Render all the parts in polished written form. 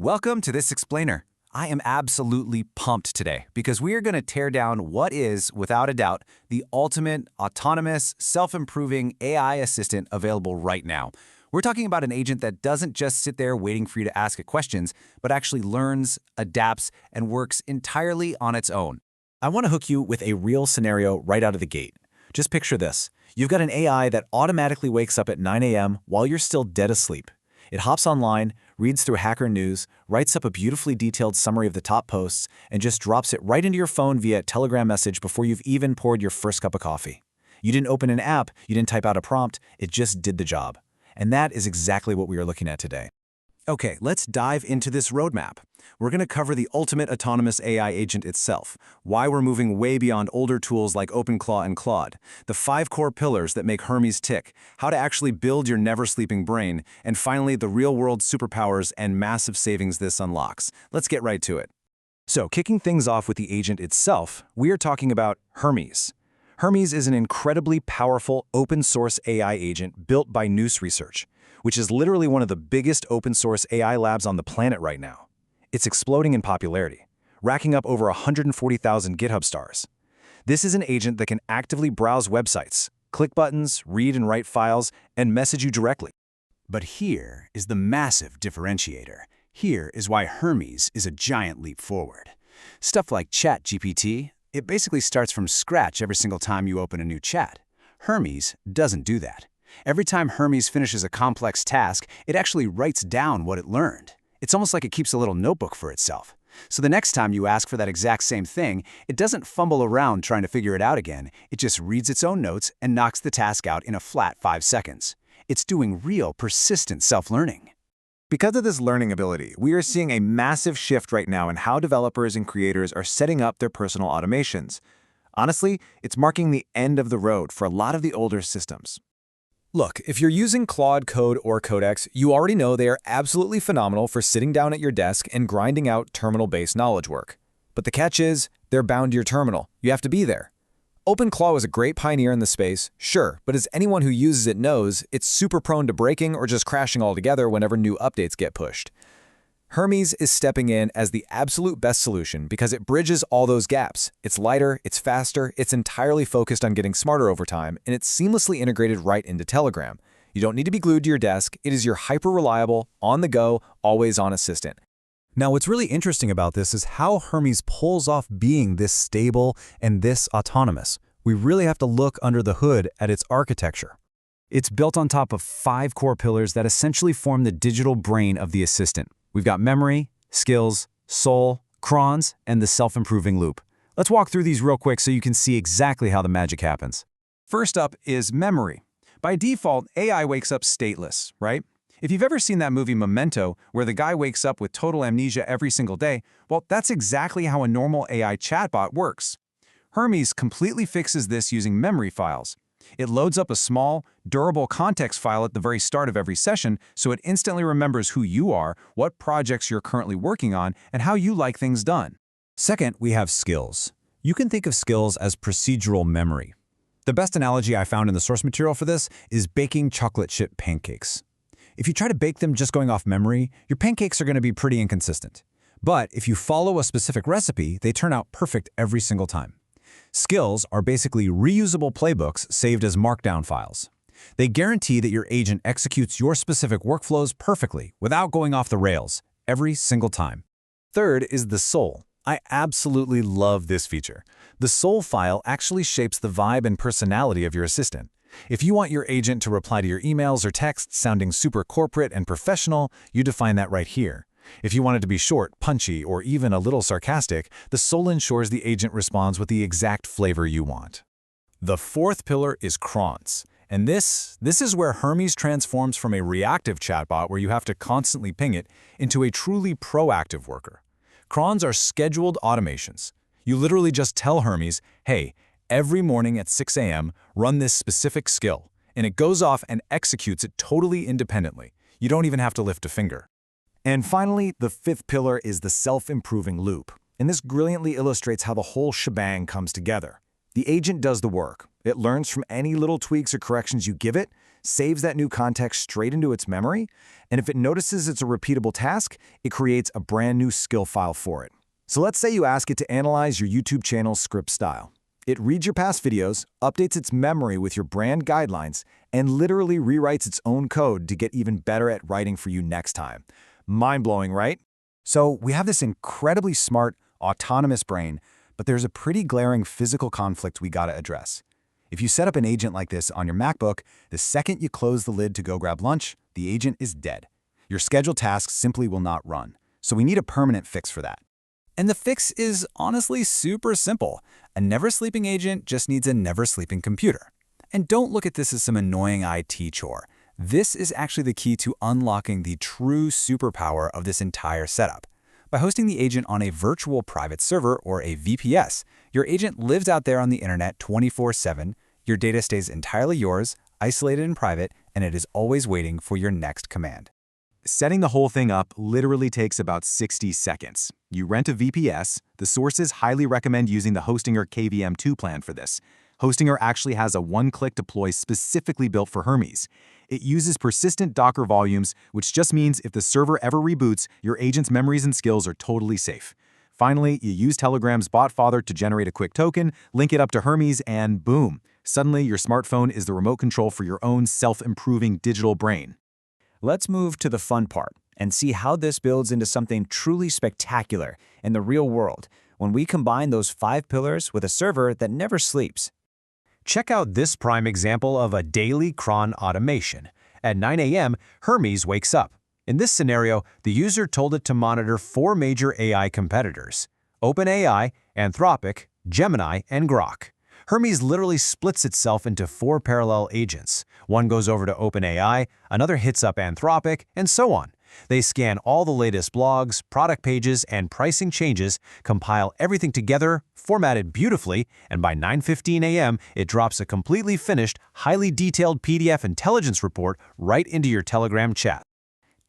Welcome to this explainer. I am absolutely pumped today because we are going to tear down what is, without a doubt, the ultimate autonomous, self-improving AI assistant available right now. We're talking about an agent that doesn't just sit there waiting for you to ask it questions, but actually learns, adapts, and works entirely on its own. I want to hook you with a real scenario right out of the gate. Just picture this. You've got an AI that automatically wakes up at 9 a.m. while you're still dead asleep. It hops online, reads through hacker news, writes up a beautifully detailed summary of the top posts, and just drops it right into your phone via a Telegram message before you've even poured your first cup of coffee. You didn't open an app, you didn't type out a prompt, it just did the job. And that is exactly what we are looking at today. Okay, let's dive into this roadmap. We're going to cover the ultimate autonomous AI agent itself, why we're moving way beyond older tools like OpenClaw and Claude, the 5 core pillars that make Hermes tick, how to actually build your never-sleeping brain, and finally, the real-world superpowers and massive savings this unlocks. Let's get right to it. So, kicking things off with the agent itself, we are talking about Hermes. Hermes is an incredibly powerful open-source AI agent built by Noose Research, which is literally one of the biggest open-source AI labs on the planet right now. It's exploding in popularity, racking up over 140,000 GitHub stars. This is an agent that can actively browse websites, click buttons, read and write files, and message you directly. But here is the massive differentiator. Here is why Hermes is a giant leap forward. Stuff like ChatGPT, it basically starts from scratch every single time you open a new chat. Hermes doesn't do that. Every time Hermes finishes a complex task, it actually writes down what it learned. It's almost like it keeps a little notebook for itself. So the next time you ask for that exact same thing, it doesn't fumble around trying to figure it out again. It just reads its own notes and knocks the task out in a flat 5 seconds. It's doing real, persistent self-learning. Because of this learning ability, we are seeing a massive shift right now in how developers and creators are setting up their personal automations. Honestly, it's marking the end of the road for a lot of the older systems. Look, if you're using Claude Code or Codex, you already know they are absolutely phenomenal for sitting down at your desk and grinding out terminal-based knowledge work. But the catch is, they're bound to your terminal. You have to be there. OpenClaw was a great pioneer in the space, sure, but as anyone who uses it knows, it's super prone to breaking or just crashing altogether whenever new updates get pushed. Hermes is stepping in as the absolute best solution because it bridges all those gaps. It's lighter, it's faster, it's entirely focused on getting smarter over time, and it's seamlessly integrated right into Telegram. You don't need to be glued to your desk. It is your hyper-reliable, on-the-go, always-on assistant. Now, what's really interesting about this is how Hermes pulls off being this stable and this autonomous. We really have to look under the hood at its architecture. It's built on top of 5 core pillars that essentially form the digital brain of the assistant. We've got memory, skills, soul, crons, and the self-improving loop. Let's walk through these real quick so you can see exactly how the magic happens. First up is memory. By default, AI wakes up stateless, right? If you've ever seen that movie Memento, where the guy wakes up with total amnesia every single day, well, that's exactly how a normal AI chatbot works. Hermes completely fixes this using memory files. It loads up a small, durable context file at the very start of every session so it instantly remembers who you are, what projects you're currently working on, and how you like things done. Second, we have skills. You can think of skills as procedural memory. The best analogy I found in the source material for this is baking chocolate chip pancakes. If you try to bake them just going off memory, your pancakes are going to be pretty inconsistent. But if you follow a specific recipe, they turn out perfect every single time. Skills are basically reusable playbooks saved as markdown files. They guarantee that your agent executes your specific workflows perfectly without going off the rails every single time. Third is the soul. I absolutely love this feature. The soul file actually shapes the vibe and personality of your assistant. If you want your agent to reply to your emails or texts sounding super corporate and professional, you define that right here. If you want it to be short, punchy, or even a little sarcastic, the soul ensures the agent responds with the exact flavor you want. The fourth pillar is crons. And this is where Hermes transforms from a reactive chatbot where you have to constantly ping it into a truly proactive worker. Crons are scheduled automations. You literally just tell Hermes, hey, every morning at 6 a.m., run this specific skill, and it goes off and executes it totally independently. You don't even have to lift a finger. And finally, the fifth pillar is the self-improving loop. And this brilliantly illustrates how the whole shebang comes together. The agent does the work. It learns from any little tweaks or corrections you give it, saves that new context straight into its memory, and if it notices it's a repeatable task, it creates a brand new skill file for it. So let's say you ask it to analyze your YouTube channel's script style. It reads your past videos, updates its memory with your brand guidelines, and literally rewrites its own code to get even better at writing for you next time. Mind-blowing, right? So we have this incredibly smart, autonomous brain, but there's a pretty glaring physical conflict we gotta address. If you set up an agent like this on your MacBook, the second you close the lid to go grab lunch, the agent is dead. Your scheduled tasks simply will not run. So we need a permanent fix for that. And the fix is honestly super simple. A never-sleeping agent just needs a never-sleeping computer. And don't look at this as some annoying IT chore. This is actually the key to unlocking the true superpower of this entire setup. By hosting the agent on a virtual private server, or a VPS, your agent lives out there on the internet 24/7, your data stays entirely yours, isolated and private, and it is always waiting for your next command. Setting the whole thing up literally takes about 60 seconds. You rent a VPS. The sources highly recommend using the Hostinger KVM2 plan for this. Hostinger actually has a one-click deploy specifically built for Hermes. It uses persistent Docker volumes, which just means if the server ever reboots, your agent's memories and skills are totally safe. Finally, you use Telegram's botfather to generate a quick token, link it up to Hermes, and boom! Suddenly, your smartphone is the remote control for your own self-improving digital brain. Let's move to the fun part and see how this builds into something truly spectacular in the real world when we combine those 5 pillars with a server that never sleeps. Check out this prime example of a daily cron automation. At 9 a.m., Hermes wakes up. In this scenario, the user told it to monitor 4 major AI competitors: OpenAI, Anthropic, Gemini, and Grok. Hermes literally splits itself into 4 parallel agents. One goes over to OpenAI, another hits up Anthropic, and so on. They scan all the latest blogs, product pages, and pricing changes, compile everything together, format it beautifully, and by 9:15 a.m., it drops a completely finished, highly detailed PDF intelligence report right into your Telegram chat.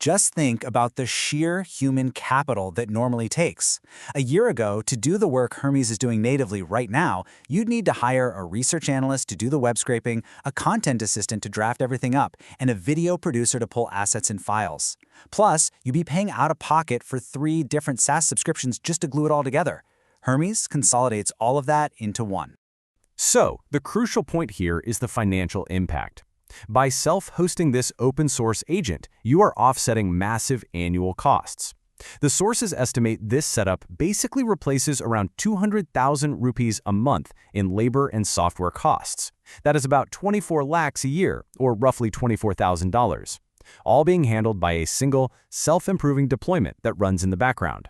Just think about the sheer human capital that normally takes. A year ago, to do the work Hermes is doing natively right now, you'd need to hire a research analyst to do the web scraping, a content assistant to draft everything up, and a video producer to pull assets and files. Plus, you'd be paying out of pocket for 3 different SaaS subscriptions just to glue it all together. Hermes consolidates all of that into one. So, the crucial point here is the financial impact. By self-hosting this open-source agent, you are offsetting massive annual costs. The sources estimate this setup basically replaces around 200,000 rupees a month in labor and software costs. That is about 24 lakhs a year, or roughly $24,000, all being handled by a single, self-improving deployment that runs in the background.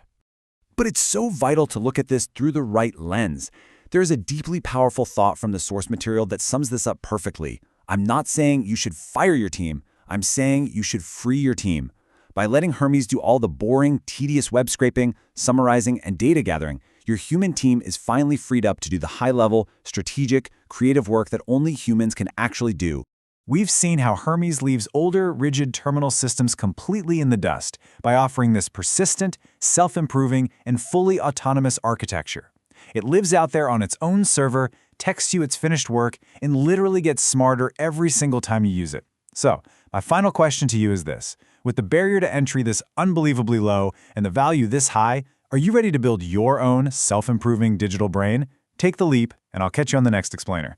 But it's so vital to look at this through the right lens. There is a deeply powerful thought from the source material that sums this up perfectly. I'm not saying you should fire your team. I'm saying you should free your team. By letting Hermes do all the boring, tedious web scraping, summarizing, and data gathering, your human team is finally freed up to do the high-level, strategic, creative work that only humans can actually do. We've seen how Hermes leaves older, rigid terminal systems completely in the dust by offering this persistent, self-improving, and fully autonomous architecture. It lives out there on its own server, texts you its finished work, and literally gets smarter every single time you use it. So, my final question to you is this. With the barrier to entry this unbelievably low and the value this high, are you ready to build your own self-improving digital brain? Take the leap, and I'll catch you on the next explainer.